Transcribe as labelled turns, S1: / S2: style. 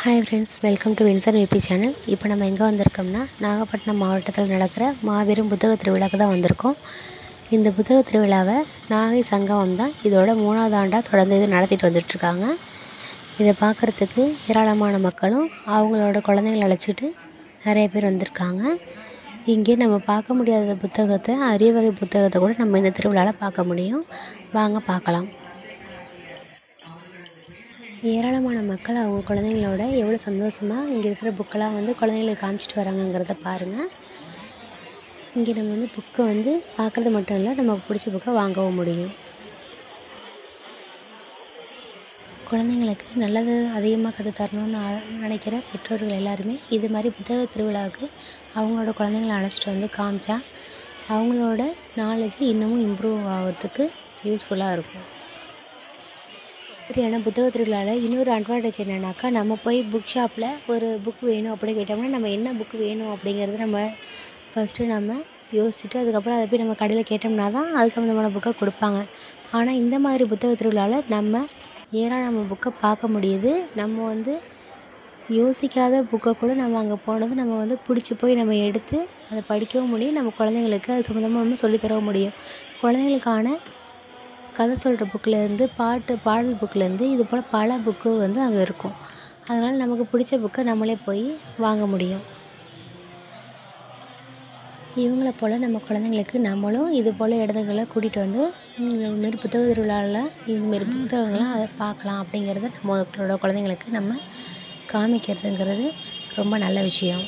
S1: Hi friends, welcome to Vinson VP channel. இப்போ நம்ம எங்கே வந்திருக்கோம்னா, நாகப்பட்டினம் மாவட்டத்தில் நடக்கிற மாபெரும் புத்தக திருவிழாவுக்கு தான் வந்திருக்கோம். இந்த புத்தக திருவிழாவை நாகை சங்கமம் தான் இதோட 3வது ஆண்டாக தொடர்ந்து இது நடத்திட்டு வந்துட்டுருக்காங்க. இதை பார்க்குறதுக்கு ஏராளமான மக்களும் அவங்களோட குழந்தைங்களை அழைச்சிட்டு நிறைய பேர் வந்திருக்காங்க. இங்கே நம்ம பார்க்க முடியாத புத்தகத்தை, அரிய வகை புத்தகத்தை கூட நம்ம இந்த திருவிழாவில் பார்க்க முடியும். வாங்க பார்க்கலாம். ஏராளமான மக்கள் அவங்க குழந்தைங்களோட எவ்வளோ சந்தோஷமாக இங்கே இருக்கிற புக்கெல்லாம் குழந்தைங்களுக்கு காமிச்சிட்டு வராங்கங்கிறத பாருங்கள். இங்கே நம்ம புக்கை பார்க்குறது மட்டும் இல்லை, நமக்கு பிடிச்ச புக்கை வாங்கவும் முடியும். குழந்தைங்களுக்கு நல்லது அதிகமாக கற்று தரணும்னு நினைக்கிற பெற்றோர்கள் எல்லாருமே இது மாதிரி புத்தக திருவிழாவுக்கு அவங்களோட குழந்தைங்களை அழைச்சிட்டு காமிச்சா அவங்களோட நாலேஜ் இன்னமும் இம்ப்ரூவ் ஆகிறதுக்கு யூஸ்ஃபுல்லாக இருக்கும். சரியான புத்தக திருவிழாவில் இன்னொரு அட்வான்டேஜ் என்னென்னாக்கா, நம்ம போய் புக் ஷாப்பில் ஒரு புக் வேணும் அப்படி கேட்டோம்னா நம்ம என்ன புக்கு வேணும் அப்படிங்கிறது நம்ம ஃபஸ்ட்டு யோசிச்சுட்டு அதுக்கப்புறம் அதை போய் நம்ம கடையில் கேட்டோம்னா தான் அது சம்மந்தமான புக்கை கொடுப்பாங்க. ஆனால் இந்த மாதிரி புத்தக திருவிழாவில் நம்ம ஏராளமான புக்கை பார்க்க முடியுது. நம்ம யோசிக்காத புக்கை கூட நம்ம அங்கே போனது நம்ம பிடிச்சி போய் நம்ம எடுத்து அதை படிக்கவும் முடியும். நம்ம குழந்தைங்களுக்கு அது சம்மந்தமாக நம்ம சொல்லித்தரவும் முடியும். குழந்தைங்களுக்கான கதை சொல்கிற புக்கிலேருந்து பாடல் புக்கிலேருந்து இது போல் பல புக்கு அங்கே இருக்கும். அதனால் நமக்கு பிடிச்ச புக்கை நம்மளே போய் வாங்க முடியும். இவங்களை போல் நம்ம குழந்தைங்களுக்கு நம்மளும் இது போல் இடத்துகளை கூட்டிகிட்டு இதுமாரி புத்தக திருவிழாவில் இதுமாரி புத்தகங்கள்லாம் அதை பார்க்கலாம் அப்படிங்கிறத நம்மளோட குழந்தைங்களுக்கு நம்ம காமிக்கிறதுங்கிறது ரொம்ப நல்ல விஷயம்.